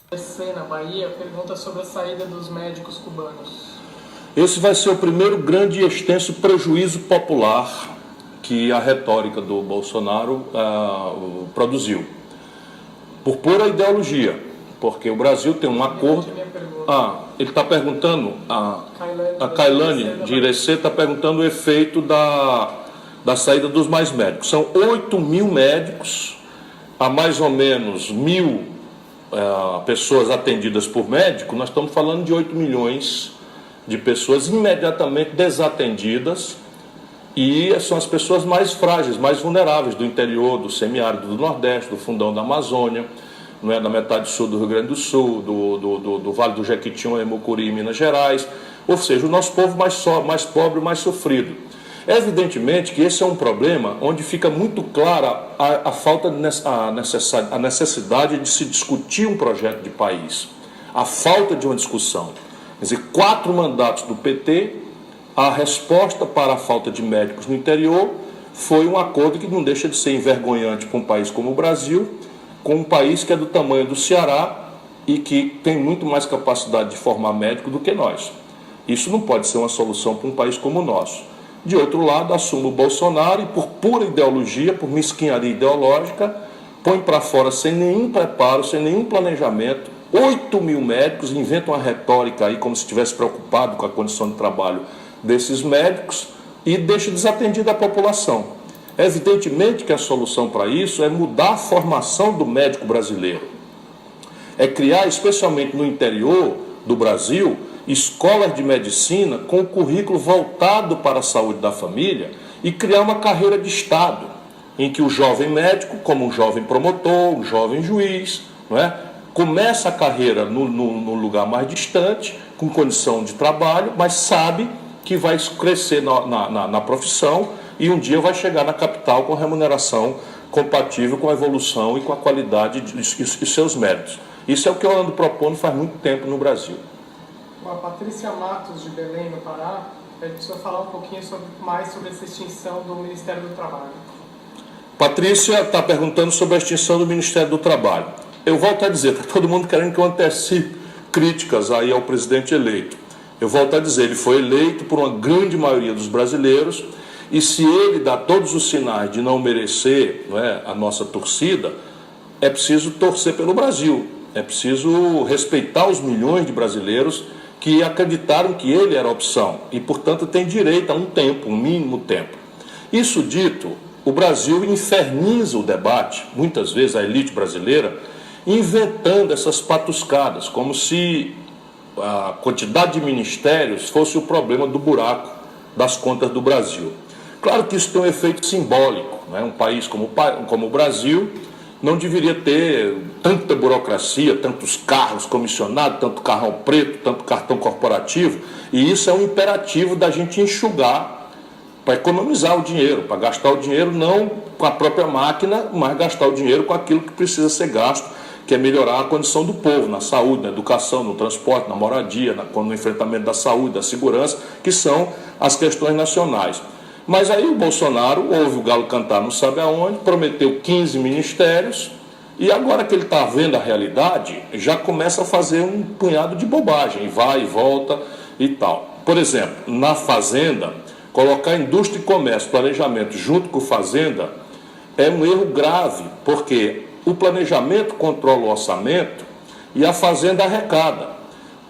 ABC, na Bahia, pergunta sobre a saída dos médicos cubanos. Esse vai ser o primeiro grande e extenso prejuízo popular que a retórica do Bolsonaro produziu, por pura ideologia, porque o Brasil tem um acordo. Ele está perguntando, a Kailane de Irecê está perguntando o efeito da saída dos mais médicos. São 8 mil médicos, há mais ou menos 1.000 pessoas atendidas por médico. Nós estamos falando de 8 milhões de pessoas imediatamente desatendidas, e são as pessoas mais frágeis, mais vulneráveis do interior, do semiárido do Nordeste, do fundão da Amazônia, não é, da metade sul do Rio Grande do Sul, do Vale do Jequitinhonha, Mucuri, Minas Gerais, ou seja, o nosso povo mais pobre, mais sofrido. Evidentemente que esse é um problema onde fica muito clara a necessidade de se discutir um projeto de país, a falta de uma discussão. Quer dizer, 4 mandatos do PT, a resposta para a falta de médicos no interior foi um acordo que não deixa de ser envergonhante para um país como o Brasil, com um país que é do tamanho do Ceará e que tem muito mais capacidade de formar médico do que nós. Isso não pode ser uma solução para um país como o nosso. De outro lado, assume o Bolsonaro e, por pura ideologia, por mesquinharia ideológica, põe para fora sem nenhum preparo, sem nenhum planejamento, 8 mil médicos, inventam uma retórica aí como se estivesse preocupado com a condição de trabalho desses médicos e deixa desatendida a população. Evidentemente que a solução para isso é mudar a formação do médico brasileiro. É criar, especialmente no interior do Brasil, escolas de medicina com o currículo voltado para a saúde da família e criar uma carreira de Estado, em que o jovem médico, como um jovem promotor, um jovem juiz, não é, começa a carreira no lugar mais distante, com condição de trabalho, mas sabe que vai crescer na profissão e um dia vai chegar na capital com remuneração compatível com a evolução e com a qualidade de seus méritos. Isso é o que eu ando propondo faz muito tempo no Brasil. A Patrícia Matos, de Belém, no Pará, pede para o senhor falar um pouquinho mais sobre essa extinção do Ministério do Trabalho. Patrícia está perguntando sobre a extinção do Ministério do Trabalho. Eu volto a dizer, está todo mundo querendo que eu antecipe críticas aí ao presidente eleito. Eu volto a dizer, ele foi eleito por uma grande maioria dos brasileiros, e se ele dá todos os sinais de não merecer, não é, a nossa torcida, é preciso torcer pelo Brasil, é preciso respeitar os milhões de brasileiros que acreditaram que ele era a opção e, portanto, tem direito a um tempo, um mínimo tempo. Isso dito, o Brasil inferniza o debate, muitas vezes a elite brasileira, inventando essas patuscadas, como se a quantidade de ministérios fosse o problema do buraco das contas do Brasil. Claro que isso tem um efeito simbólico, né? Um país como o Brasil não deveria ter tanta burocracia, tantos carros comissionados, tanto carrão preto, tanto cartão corporativo, e isso é um imperativo da gente enxugar para economizar o dinheiro, para gastar o dinheiro não com a própria máquina, mas gastar o dinheiro com aquilo que precisa ser gasto, que é melhorar a condição do povo, na saúde, na educação, no transporte, na moradia, no enfrentamento da saúde, da segurança, que são as questões nacionais. Mas aí o Bolsonaro ouve o galo cantar não sabe aonde, prometeu 15 ministérios, e agora que ele está vendo a realidade, já começa a fazer um punhado de bobagem, vai e volta e tal. Por exemplo, na Fazenda, colocar indústria e comércio, planejamento junto com Fazenda, é um erro grave, porque o planejamento controla o orçamento e a Fazenda arrecada.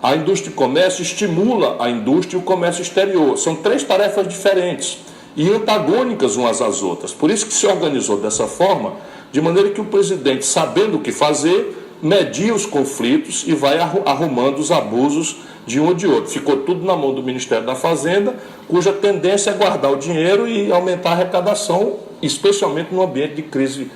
A indústria e comércio estimula a indústria e o comércio exterior. São 3 tarefas diferentes e antagônicas umas às outras. Por isso que se organizou dessa forma, de maneira que o presidente, sabendo o que fazer, media os conflitos e vai arrumando os abusos de um ou de outro. Ficou tudo na mão do Ministério da Fazenda, cuja tendência é guardar o dinheiro e aumentar a arrecadação, especialmente no ambiente de crise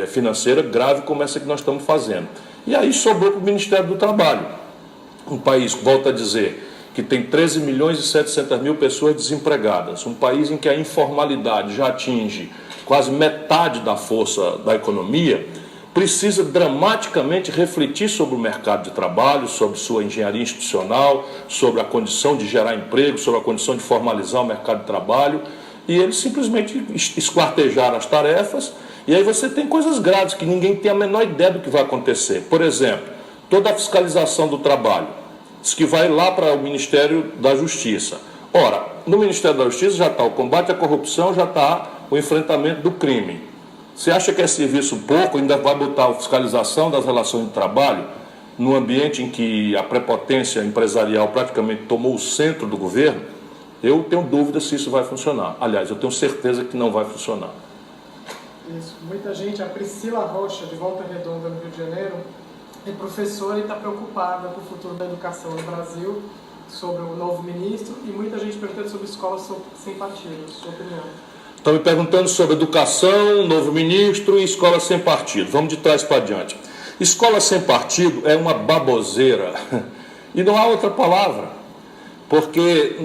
financeira grave como essa que nós estamos fazendo. E aí sobrou para o Ministério do Trabalho. Um país, volto a dizer, que tem 13 milhões e 700 mil pessoas desempregadas, um país em que a informalidade já atinge quase metade da força da economia, precisa dramaticamente refletir sobre o mercado de trabalho, sobre sua engenharia institucional, sobre a condição de gerar emprego, sobre a condição de formalizar o mercado de trabalho, e eles simplesmente esquartejaram as tarefas, e aí você tem coisas graves que ninguém tem a menor ideia do que vai acontecer. Por exemplo, toda a fiscalização do trabalho. Diz que vai lá para o Ministério da Justiça. Ora, no Ministério da Justiça já está o combate à corrupção, já está o enfrentamento do crime. Você acha que é serviço pouco, ainda vai botar a fiscalização das relações de trabalho no ambiente em que a prepotência empresarial praticamente tomou o centro do governo? Eu tenho dúvida se isso vai funcionar. Aliás, eu tenho certeza que não vai funcionar. Isso. Muita gente, a Priscila Rocha, de Volta Redonda, no Rio de Janeiro, é professora e está preocupada com o futuro da educação no Brasil, sobre o novo ministro, e muita gente perguntando sobre escolas sem partido. Sua opinião? Estão me perguntando sobre educação, novo ministro e escola sem partido. Vamos de trás para diante. Escola sem partido é uma baboseira, e não há outra palavra, porque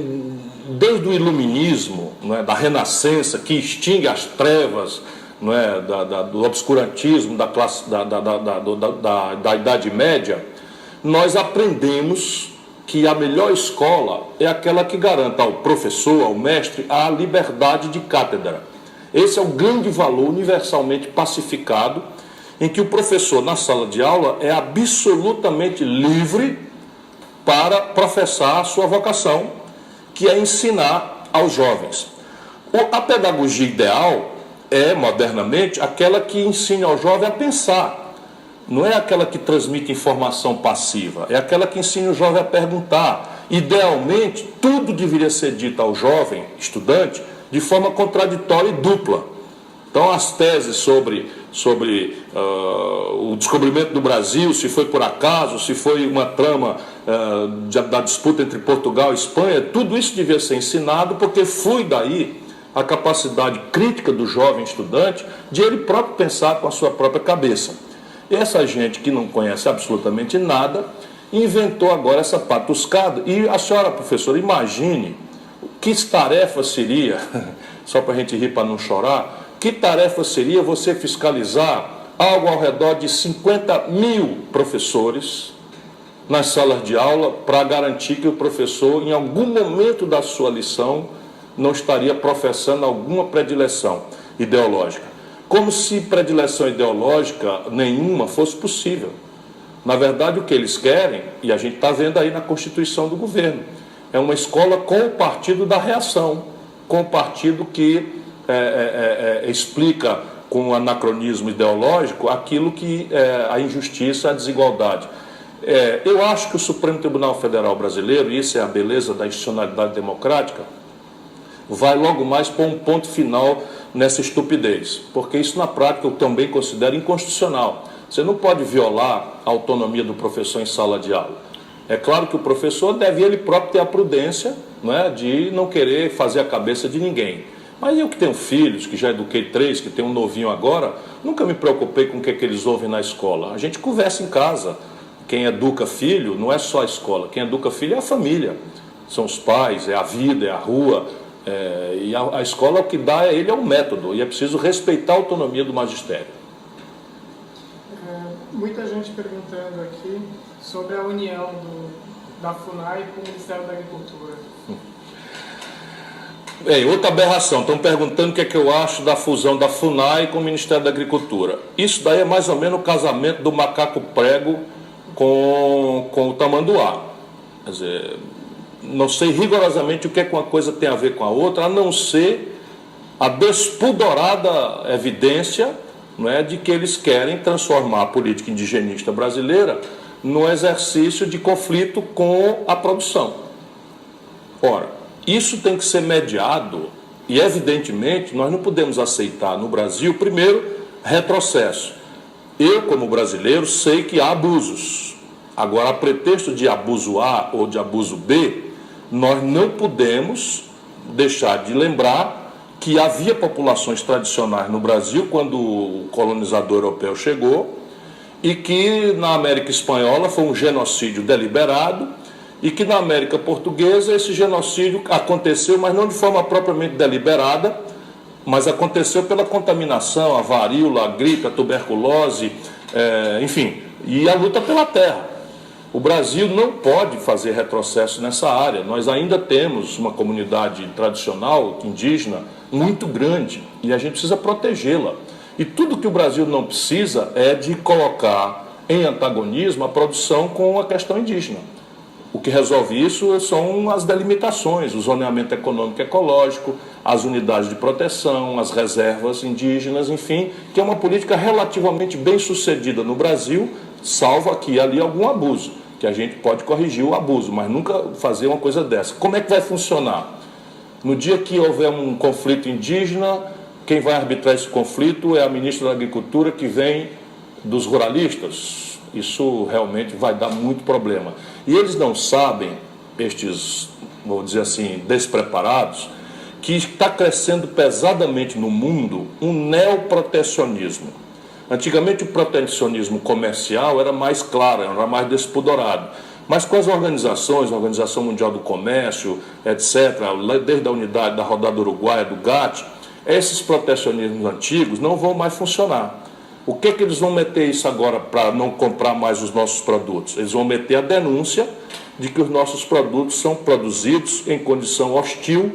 desde o iluminismo, não é, da renascença, que extingue as trevas, não é, do obscurantismo, da Idade Média, nós aprendemos que a melhor escola é aquela que garanta ao professor, ao mestre, a liberdade de cátedra. Esse é o grande valor universalmente pacificado, em que o professor, na sala de aula, é absolutamente livre para professar a sua vocação, que é ensinar aos jovens. A pedagogia ideal é, modernamente, aquela que ensina ao jovem a pensar. Não é aquela que transmite informação passiva, é aquela que ensina o jovem a perguntar. Idealmente, tudo deveria ser dito ao jovem estudante de forma contraditória e dupla. Então, as teses sobre o descobrimento do Brasil, se foi por acaso, se foi uma trama da disputa entre Portugal e Espanha, tudo isso devia ser ensinado, porque flui daí a capacidade crítica do jovem estudante de ele próprio pensar com a sua própria cabeça. E essa gente que não conhece absolutamente nada inventou agora essa patuscada. E a senhora, professora, imagine que tarefa seria, só para a gente rir para não chorar, que tarefa seria você fiscalizar algo ao redor de 50 mil professores nas salas de aula para garantir que o professor, em algum momento da sua lição, não estaria professando alguma predileção ideológica. Como se predileção ideológica nenhuma fosse possível. Na verdade, o que eles querem, e a gente está vendo aí na Constituição do governo, é uma escola com o partido da reação, com o partido que explica com um anacronismo ideológico aquilo que é a injustiça, a desigualdade. Eu acho que o Supremo Tribunal Federal Brasileiro, e isso é a beleza da institucionalidade democrática, vai logo mais pôr um ponto final nessa estupidez, porque isso na prática eu também considero inconstitucional. Você não pode violar a autonomia do professor em sala de aula. É claro que o professor deve ele próprio ter a prudência, né, de não querer fazer a cabeça de ninguém. Mas eu que tenho filhos, que já eduquei 3, que tenho um novinho agora, nunca me preocupei com o que eles ouvem na escola. A gente conversa em casa. Quem educa filho não é só a escola, quem educa filho é a família. São os pais, é a vida, é a rua. E a escola, o que dá a ele é o método, e é preciso respeitar a autonomia do magistério. Muita gente perguntando aqui sobre a união da FUNAI com o Ministério da Agricultura. Outra aberração, estão perguntando o que é que eu acho da fusão da FUNAI com o Ministério da Agricultura. Isso daí é mais ou menos o casamento do macaco prego com o tamanduá. Quer dizer, não sei rigorosamente o que é que uma coisa tem a ver com a outra, a não ser a despudorada evidência, não é, de que eles querem transformar a política indigenista brasileira no exercício de conflito com a produção. Ora, isso tem que ser mediado e, evidentemente, nós não podemos aceitar no Brasil, primeiro, retrocesso. Eu, como brasileiro, sei que há abusos. Agora, a pretexto de abuso A ou de abuso B, nós não podemos deixar de lembrar que havia populações tradicionais no Brasil quando o colonizador europeu chegou e que na América Espanhola foi um genocídio deliberado e que na América Portuguesa esse genocídio aconteceu, mas não de forma propriamente deliberada, mas aconteceu pela contaminação, a varíola, a gripe, a tuberculose, enfim, e a luta pela terra. O Brasil não pode fazer retrocesso nessa área. Nós ainda temos uma comunidade tradicional, indígena, muito grande, e a gente precisa protegê-la. E tudo que o Brasil não precisa é de colocar em antagonismo a produção com a questão indígena. O que resolve isso são as delimitações, o zoneamento econômico e ecológico, as unidades de proteção, as reservas indígenas, enfim, que é uma política relativamente bem sucedida no Brasil, salvo aqui e ali algum abuso, que a gente pode corrigir o abuso, mas nunca fazer uma coisa dessa. Como é que vai funcionar? No dia que houver um conflito indígena, quem vai arbitrar esse conflito é a ministra da Agricultura, que vem dos ruralistas. Isso realmente vai dar muito problema. E eles não sabem, estes, vou dizer assim, despreparados, que está crescendo pesadamente no mundo um neoprotecionismo. Antigamente o protecionismo comercial era mais claro, era mais despudorado. Mas com as organizações, a Organização Mundial do Comércio, etc., desde a unidade da Rodada Uruguaia, do GATT, esses protecionismos antigos não vão mais funcionar. O que eles vão meter isso agora para não comprar mais os nossos produtos? Eles vão meter a denúncia de que os nossos produtos são produzidos em condição hostil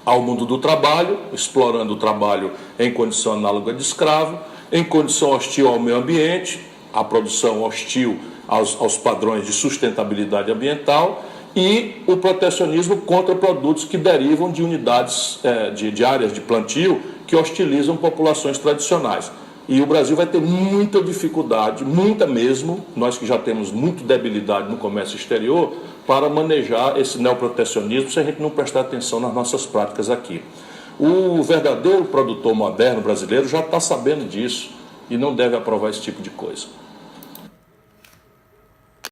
ao mundo do trabalho, explorando o trabalho em condição análoga de escravo, em condição hostil ao meio ambiente, a produção hostil aos padrões de sustentabilidade ambiental e o protecionismo contra produtos que derivam de unidades, de áreas de plantio que hostilizam populações tradicionais. E o Brasil vai ter muita dificuldade, muita mesmo, nós que já temos muita debilidade no comércio exterior, para manejar esse neoprotecionismo se a gente não prestar atenção nas nossas práticas aqui. O verdadeiro produtor moderno brasileiro já está sabendo disso e não deve aprovar esse tipo de coisa.